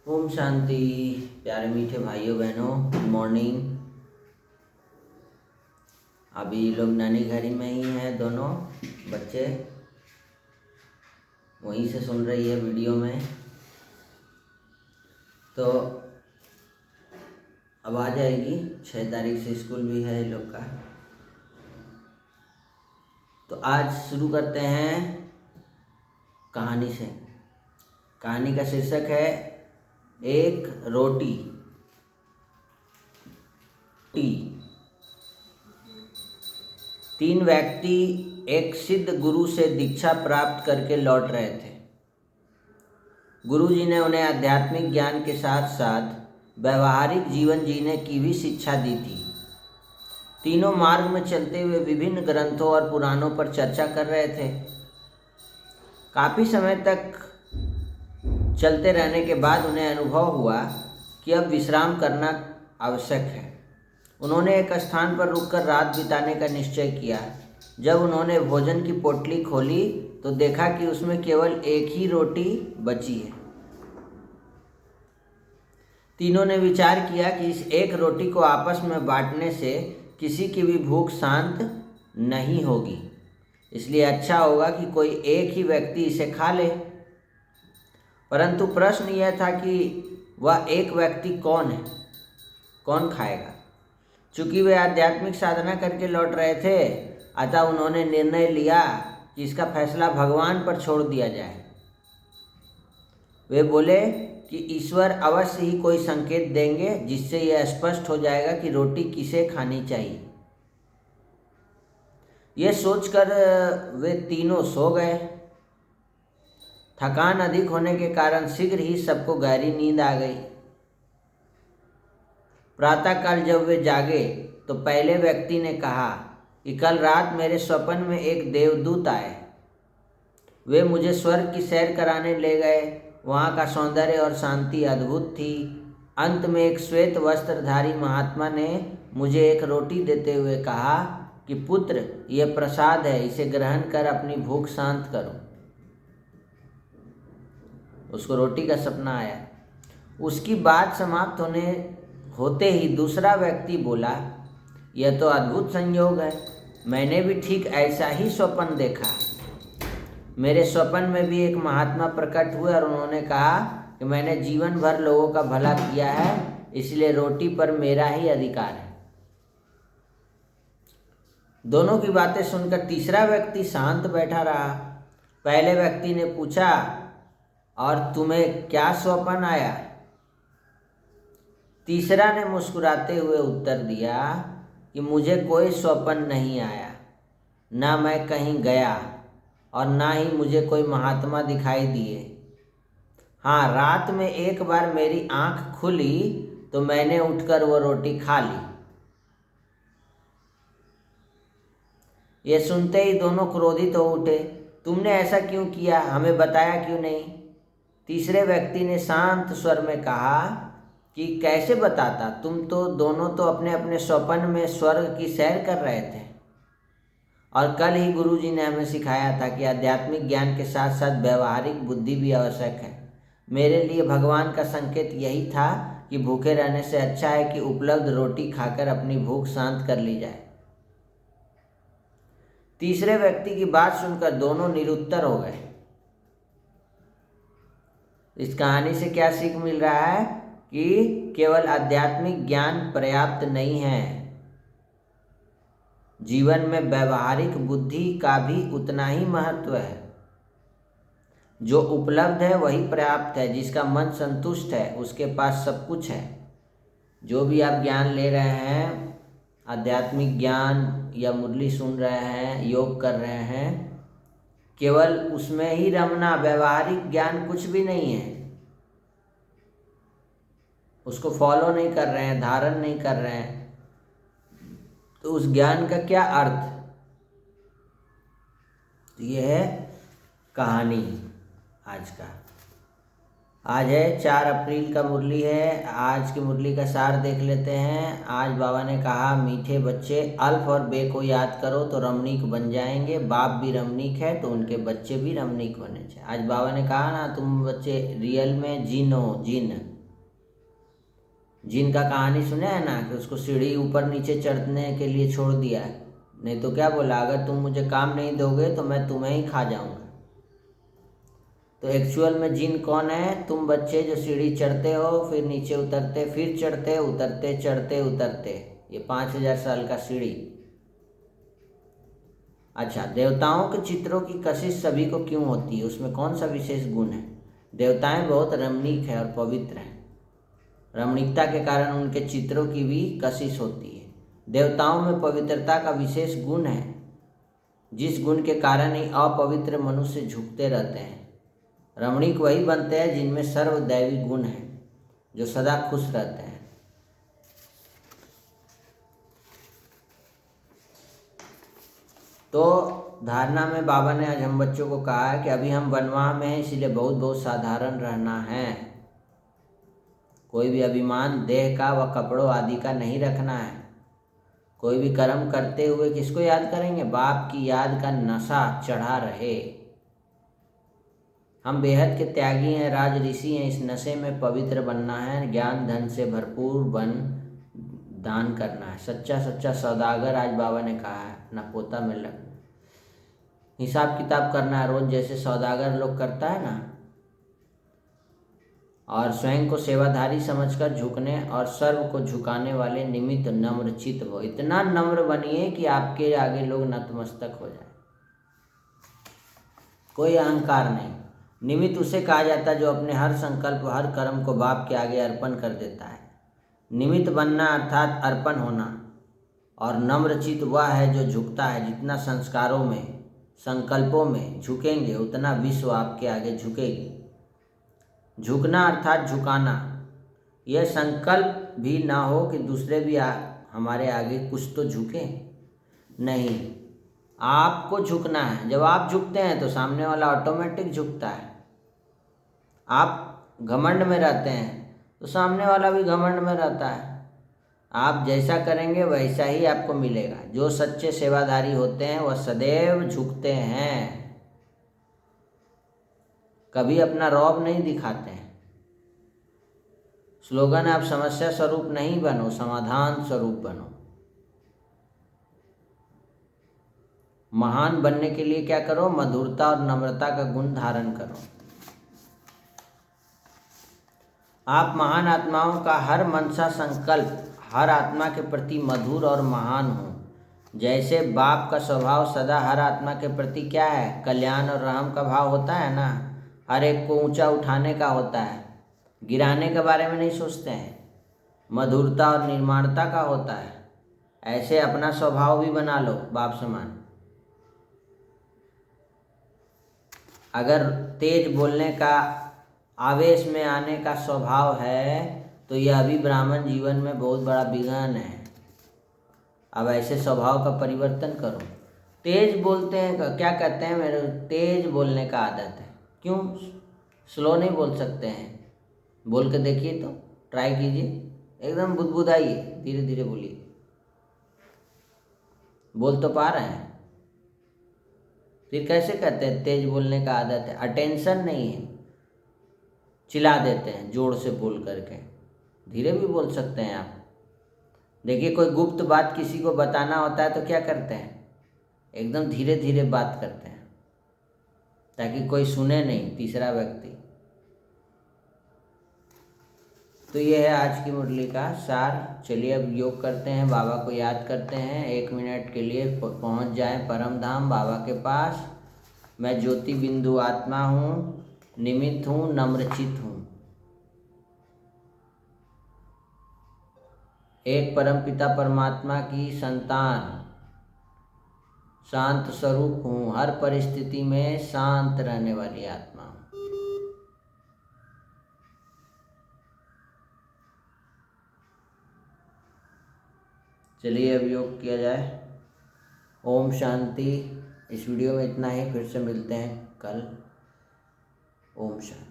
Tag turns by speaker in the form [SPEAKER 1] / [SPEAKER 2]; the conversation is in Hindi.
[SPEAKER 1] ओम शांति। प्यारे मीठे भाइयों बहनों, गुड मॉर्निंग। अभी लोग नानी घर में ही हैं, दोनों बच्चे वहीं से सुन रही है वीडियो में। तो अब आ जाएगी, 6 तारीख से स्कूल भी है लोग का। तो आज शुरू करते हैं कहानी से। कहानी का शीर्षक है एक रोटी। तीन व्यक्ति एक सिद्ध गुरु से दीक्षा प्राप्त करके लौट रहे थे। गुरु जी ने उन्हें आध्यात्मिक ज्ञान के साथ साथ व्यवहारिक जीवन जीने की भी शिक्षा दी थी। तीनों मार्ग में चलते हुए विभिन्न ग्रंथों और पुराणों पर चर्चा कर रहे थे। काफ़ी समय तक चलते रहने के बाद उन्हें अनुभव हुआ कि अब विश्राम करना आवश्यक है। उन्होंने एक स्थान पर रुककर रात बिताने का निश्चय किया। जब उन्होंने भोजन की पोटली खोली तो देखा कि उसमें केवल एक ही रोटी बची है। तीनों ने विचार किया कि इस एक रोटी को आपस में बांटने से किसी की भी भूख शांत नहीं होगी, इसलिए अच्छा होगा कि कोई एक ही व्यक्ति इसे खा ले। परंतु प्रश्न यह था कि वह एक व्यक्ति कौन है, कौन खाएगा। चूँकि वे आध्यात्मिक साधना करके लौट रहे थे, अतः उन्होंने निर्णय लिया कि इसका फैसला भगवान पर छोड़ दिया जाए। वे बोले कि ईश्वर अवश्य ही कोई संकेत देंगे जिससे यह स्पष्ट हो जाएगा कि रोटी किसे खानी चाहिए। यह सोचकर वे तीनों सो गए। थकान अधिक होने के कारण शीघ्र ही सबको गहरी नींद आ गई। प्रातःकाल जब वे जागे तो पहले व्यक्ति ने कहा कि कल रात मेरे स्वप्न में एक देवदूत आए। वे मुझे स्वर्ग की सैर कराने ले गए। वहाँ का सौंदर्य और शांति अद्भुत थी। अंत में एक श्वेत वस्त्रधारी महात्मा ने मुझे एक रोटी देते हुए कहा कि पुत्र, यह प्रसाद है, इसे ग्रहण कर अपनी भूख शांत करो। उसको रोटी का सपना आया। उसकी बात समाप्त होते ही दूसरा व्यक्ति बोला, यह तो अद्भुत संयोग है, मैंने भी ठीक ऐसा ही स्वप्न देखा। मेरे स्वप्न में भी एक महात्मा प्रकट हुए और उन्होंने कहा कि मैंने जीवन भर लोगों का भला किया है, इसलिए रोटी पर मेरा ही अधिकार है। दोनों की बातें सुनकर तीसरा व्यक्ति शांत बैठा रहा। पहले व्यक्ति ने पूछा, और तुम्हें क्या स्वप्न आया? तीसरा ने मुस्कुराते हुए उत्तर दिया कि मुझे कोई स्वप्न नहीं आया, ना मैं कहीं गया और ना ही मुझे कोई महात्मा दिखाई दिए। हाँ, रात में एक बार मेरी आंख खुली तो मैंने उठकर वो रोटी खा ली। ये सुनते ही दोनों क्रोधित हो उठे। तुमने ऐसा क्यों किया, हमें बताया क्यों नहीं? तीसरे व्यक्ति ने शांत स्वर में कहा कि कैसे बताता, तुम तो दोनों तो अपने अपने स्वप्न में स्वर्ग की सैर कर रहे थे और कल ही गुरु जी ने हमें सिखाया था कि आध्यात्मिक ज्ञान के साथ साथ व्यवहारिक बुद्धि भी आवश्यक है। मेरे लिए भगवान का संकेत यही था कि भूखे रहने से अच्छा है कि उपलब्ध रोटी खाकर अपनी भूख शांत कर ली जाए। तीसरे व्यक्ति की बात सुनकर दोनों निरुत्तर हो गए। इस कहानी से क्या सीख मिल रहा है कि केवल आध्यात्मिक ज्ञान पर्याप्त नहीं है, जीवन में व्यवहारिक बुद्धि का भी उतना ही महत्व है। जो उपलब्ध है वही पर्याप्त है। जिसका मन संतुष्ट है उसके पास सब कुछ है। जो भी आप ज्ञान ले रहे हैं, आध्यात्मिक ज्ञान या मुरली सुन रहे हैं, योग कर रहे हैं, केवल उसमें ही रमना, व्यवहारिक ज्ञान कुछ भी नहीं है। उसको फॉलो नहीं कर रहे हैं, धारण नहीं कर रहे हैं, तो उस ज्ञान का क्या अर्थ? तो यह है कहानी आज का। आज है 4 अप्रैल का मुरली है। आज की मुरली का सार देख लेते हैं। आज बाबा ने कहा, मीठे बच्चे, अल्फ और बे को याद करो तो रमणीक बन जाएंगे। बाप भी रमणीक है तो उनके बच्चे भी रमणीक होने चाहिए। आज बाबा ने कहा ना, तुम बच्चे रियल में जिन हो, जिन जिन का कहानी सुने है ना कि उसको सीढ़ी ऊपर नीचे चढ़ने के लिए छोड़ दिया है, नहीं तो क्या बोला, अगर तुम मुझे काम नहीं दोगे तो मैं तुम्हें ही खा जाऊंगा। तो एक्चुअल में जिन कौन है? तुम बच्चे जो सीढ़ी चढ़ते हो, फिर नीचे उतरते, फिर चढ़ते उतरते, चढ़ते उतरते, ये 5000 साल का सीढ़ी। अच्छा, देवताओं के चित्रों की कशिश सभी को क्यों होती है? उसमें कौन सा विशेष गुण है? देवताएं बहुत रमणीक है और पवित्र हैं। रमणीकता के कारण उनके चित्रों की भी कशिश होती है। देवताओं में पवित्रता का विशेष गुण है, जिस गुण के कारण ही अपवित्र मनुष्य झुकते रहते हैं। रमणीक वही बनते हैं जिनमें सर्वदैवी गुण है, जो सदा खुश रहते हैं। तो धारणा में बाबा ने आज हम बच्चों को कहा है कि अभी हम बनवाह में हैं, इसलिए बहुत बहुत साधारण रहना है। कोई भी अभिमान देह का व कपड़ों आदि का नहीं रखना है। कोई भी कर्म करते हुए किसको याद करेंगे? बाप की याद का नशा चढ़ा रहे। हम बेहद के त्यागी हैं, राज ऋषि हैं, इस नशे में पवित्र बनना है। ज्ञान धन से भरपूर बन दान करना है। सच्चा सच्चा सौदागर आज बाबा ने कहा है, ना पोता में लग हिसाब किताब करना है रोज, जैसे सौदागर लोग करता है ना। और स्वयं को सेवाधारी समझकर झुकने और सर्व को झुकाने वाले निमित्त नम्र चित्त हो। इतना नम्र बनिए कि आपके आगे लोग नतमस्तक हो जाए। कोई अहंकार नहीं। निमित्त उसे कहा जाता है जो अपने हर संकल्प हर कर्म को बाप के आगे अर्पण कर देता है। निमित्त बनना अर्थात अर्पण होना। और नम्रचित वह है जो झुकता है। जितना संस्कारों में संकल्पों में झुकेंगे उतना विश्व आपके आगे झुकेगी। झुकना अर्थात झुकाना। यह संकल्प भी ना हो कि दूसरे भी हमारे आगे कुछ तो झुके, नहीं, आपको झुकना है। जब आप झुकते हैं तो सामने वाला ऑटोमेटिक झुकता है। आप घमंड में रहते हैं तो सामने वाला भी घमंड में रहता है। आप जैसा करेंगे वैसा ही आपको मिलेगा। जो सच्चे सेवाधारी होते हैं वह सदैव झुकते हैं, कभी अपना रौब नहीं दिखाते हैं। स्लोगन है, आप समस्या स्वरूप नहीं बनो, समाधान स्वरूप बनो। महान बनने के लिए क्या करो? मधुरता और नम्रता का गुण धारण करो। आप महान आत्माओं का हर मनसा संकल्प हर आत्मा के प्रति मधुर और महान हो। जैसे बाप का स्वभाव सदा हर आत्मा के प्रति क्या है? कल्याण और रहम का भाव होता है ना। हर एक को ऊंचा उठाने का होता है, गिराने के बारे में नहीं सोचते हैं। मधुरता और निर्माणता का होता है। ऐसे अपना स्वभाव भी बना लो बाप समान। अगर तेज बोलने का, आवेश में आने का स्वभाव है तो यह अभी ब्राह्मण जीवन में बहुत बड़ा विघ्न है। अब ऐसे स्वभाव का परिवर्तन करो। तेज बोलते हैं, क्या कहते हैं? मेरे तेज बोलने का आदत है। क्यों स्लो नहीं बोल सकते हैं? बोल के देखिए, तो ट्राई कीजिए, एकदम बुदबुदाइए, धीरे धीरे बोलिए। बोल तो पा रहे हैं, फिर कैसे कहते हैं तेज बोलने का आदत है? अटेंशन नहीं है, चिल्ला देते हैं जोर से बोल करके। धीरे भी बोल सकते हैं आप। देखिए, कोई गुप्त बात किसी को बताना होता है तो क्या करते हैं? एकदम धीरे धीरे बात करते हैं ताकि कोई सुने नहीं, तीसरा व्यक्ति। तो ये है आज की मुरली का सार। चलिए अब योग करते हैं, बाबा को याद करते हैं। 1 मिनट के लिए पहुंच जाएं परम धाम बाबा के पास। मैं ज्योति बिंदु आत्मा हूँ, निमित्त हूँ, नम्रचित हूँ। एक परमपिता परमात्मा की संतान, शांत स्वरूप हूँ, हर परिस्थिति में शांत रहने वाली आत्मा हूँ। चलिए अब योग किया जाए। ओम शांति। इस वीडियो में इतना ही, फिर से मिलते हैं कल। ओम शांति।